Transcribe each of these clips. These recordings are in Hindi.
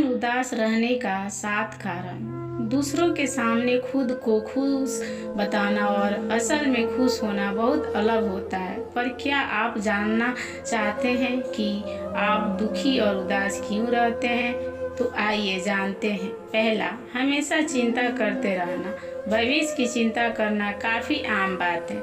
मन उदास रहने का 7 कारण। दूसरों के सामने खुद को खुश बताना और असल में खुश होना बहुत अलग होता है। पर क्या आप जानना चाहते हैं कि आप दुखी और उदास क्यों रहते हैं? तो आइए जानते हैं। पहला, हमेशा चिंता करते रहना। भविष्य की चिंता करना काफ़ी आम बात है,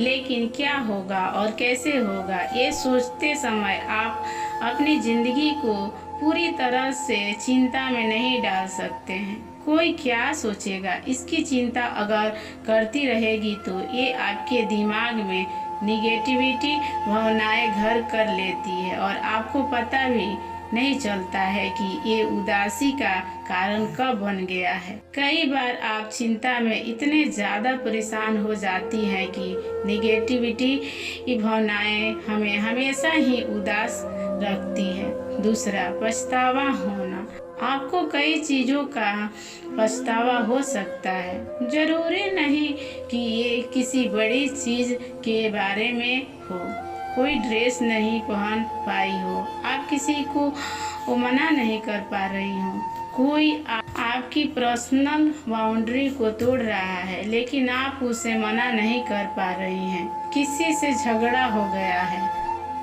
लेकिन क्या होगा और कैसे होगा ये सोचते समय आप अपनी ज़िंदगी को पूरी तरह से चिंता में नहीं डाल सकते हैं। कोई क्या सोचेगा, इसकी चिंता अगर करती रहेगी तो ये आपके दिमाग में निगेटिविटी भावनाएं घर कर लेती है और आपको पता भी नहीं चलता है कि ये उदासी का कारण कब बन गया है। कई बार आप चिंता में इतने ज़्यादा परेशान हो जाती हैं कि निगेटिविटी भावनाएं हमें हमेशा ही उदास रखती है। दूसरा, पछतावा होना। आपको कई चीज़ों का पछतावा हो सकता है। जरूरी नहीं कि ये किसी बड़ी चीज़ के बारे में हो। कोई ड्रेस नहीं पहन पाई हो, आप किसी को मना नहीं कर पा रही हो, कोई आपकी पर्सनल बाउंड्री को तोड़ रहा है लेकिन आप उसे मना नहीं कर पा रही हैं। किसी से झगड़ा हो गया है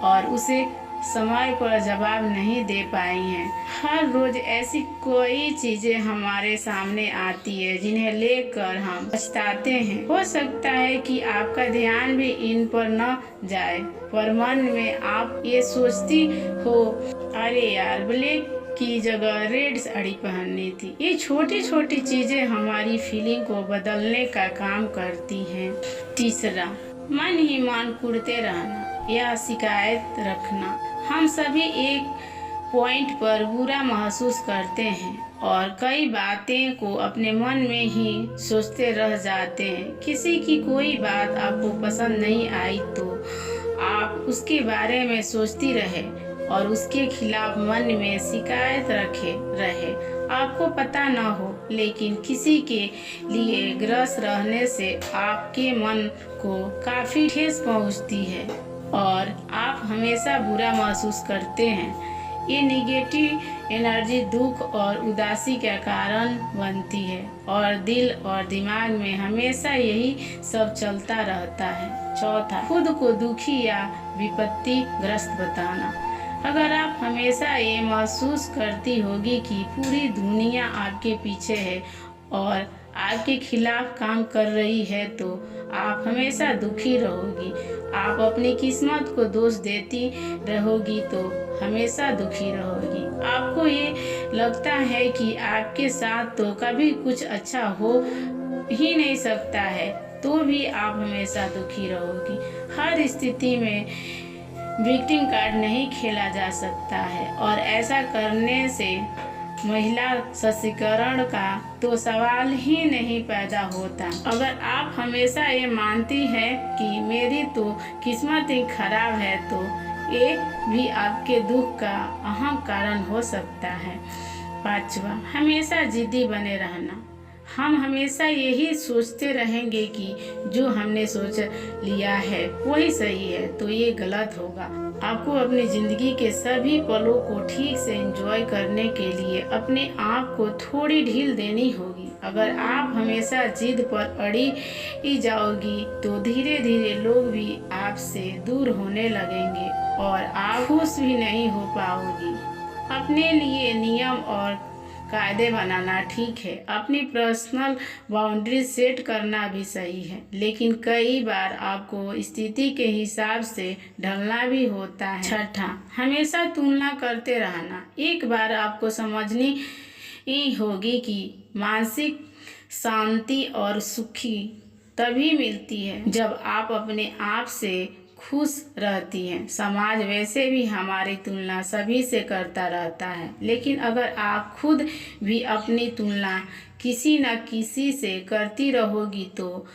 और उसे समय पर जवाब नहीं दे पाई हैं। हर रोज ऐसी कोई चीजें हमारे सामने आती है जिन्हें लेकर हम पछताते हैं। हो सकता है कि आपका ध्यान भी इन पर न जाए, पर मन में आप ये सोचती हो, अरे यार, ब्लैक की जगह रेड साड़ी पहननी थी। ये छोटी छोटी चीजें हमारी फीलिंग को बदलने का काम करती हैं। तीसरा, मन ही मन कुढ़ते रहना या शिकायत रखना। हम सभी एक पॉइंट पर बुरा महसूस करते हैं और कई बातें को अपने मन में ही सोचते रह जाते हैं। किसी की कोई बात आपको पसंद नहीं आई तो आप उसके बारे में सोचती रहे और उसके खिलाफ मन में शिकायत रखे रहे। आपको पता न हो, लेकिन किसी के लिए ग्रस्त रहने से आपके मन को काफ़ी ठेस पहुंचती है और आप हमेशा बुरा महसूस करते हैं। ये निगेटिव एनर्जी दुख और उदासी का कारण बनती है और दिल और दिमाग में हमेशा यही सब चलता रहता है। चौथा, खुद को दुखी या विपत्ति ग्रस्त बताना। अगर आप हमेशा ये महसूस करती होगी कि पूरी दुनिया आपके पीछे है और आपके खिलाफ काम कर रही है तो आप हमेशा दुखी रहोगी। आप अपनी किस्मत को दोष देती रहोगी तो हमेशा दुखी रहोगी। आपको ये लगता है कि आपके साथ तो कभी कुछ अच्छा हो ही नहीं सकता है, तो भी आप हमेशा दुखी रहोगी। हर स्थिति में विक्टिम कार्ड नहीं खेला जा सकता है और ऐसा करने से महिला सशक्तिकरण का तो सवाल ही नहीं पैदा होता। अगर आप हमेशा ये मानती हैं कि मेरी तो किस्मत ही खराब है तो ये भी आपके दुख का अहम कारण हो सकता है। पांचवा, हमेशा जिद्दी बने रहना। हम हमेशा यही सोचते रहेंगे कि जो हमने सोच लिया है वही सही है, तो ये गलत होगा। आपको अपनी ज़िंदगी के सभी पलों को ठीक से एंजॉय करने के लिए अपने आप को थोड़ी ढील देनी होगी। अगर आप हमेशा जिद पर अड़ी जाओगी तो धीरे धीरे लोग भी आपसे दूर होने लगेंगे और आप खुश भी नहीं हो पाओगी। अपने लिए नियम और कायदे बनाना ठीक है, अपनी पर्सनल बाउंड्री सेट करना भी सही है, लेकिन कई बार आपको स्थिति के हिसाब से ढलना भी होता है। छठा, हमेशा तुलना करते रहना। एक बार आपको समझनी होगी कि मानसिक शांति और सुखी तभी मिलती है जब आप अपने आप से खुश रहती हैं। समाज वैसे भी हमारी तुलना सभी से करता रहता है, लेकिन अगर आप खुद भी अपनी तुलना किसी न किसी से करती रहोगी तो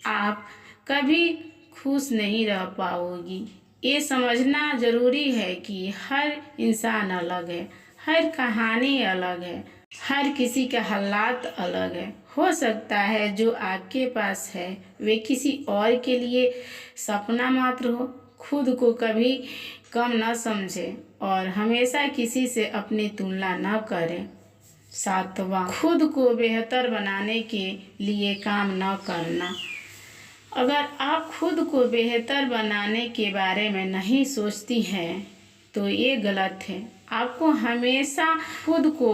आप कभी खुश नहीं रह पाओगी। ये समझना ज़रूरी है कि हर इंसान अलग है, हर कहानी अलग है, हर किसी के हालात अलग है। हो सकता है जो आपके पास है वे किसी और के लिए सपना मात्र हो। खुद को कभी कम न समझें और हमेशा किसी से अपनी तुलना न करें। 7वां, खुद को बेहतर बनाने के लिए काम न करना। अगर आप खुद को बेहतर बनाने के बारे में नहीं सोचती हैं तो ये गलत है। आपको हमेशा खुद को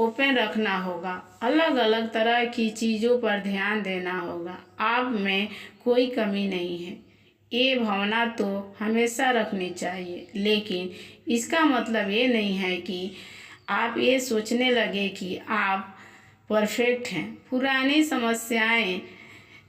ओपन रखना होगा, अलग अलग तरह की चीज़ों पर ध्यान देना होगा। आप में कोई कमी नहीं है, ये भावना तो हमेशा रखनी चाहिए, लेकिन इसका मतलब ये नहीं है कि आप ये सोचने लगे कि आप परफेक्ट हैं। पुरानी समस्याएं,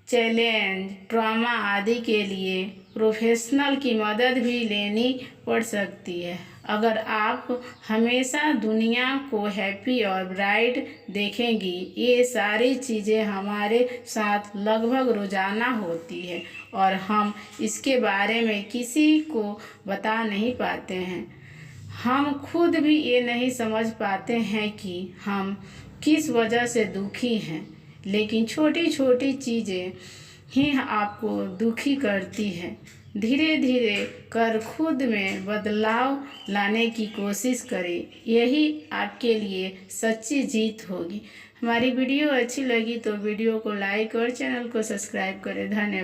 चैलेंज, ट्रॉमा आदि के लिए प्रोफेशनल की मदद भी लेनी पड़ सकती है। अगर आप हमेशा दुनिया को हैप्पी और ब्राइट देखेंगी, ये सारी चीज़ें हमारे साथ लगभग रोज़ाना होती है और हम इसके बारे में किसी को बता नहीं पाते हैं। हम खुद भी ये नहीं समझ पाते हैं कि हम किस वजह से दुखी हैं, लेकिन छोटी छोटी चीज़ें ही आपको दुखी करती हैं। धीरे धीरे कर खुद में बदलाव लाने की कोशिश करें, यही आपके लिए सच्ची जीत होगी। हमारी वीडियो अच्छी लगी तो वीडियो को लाइक और चैनल को सब्सक्राइब करें। धन्यवाद।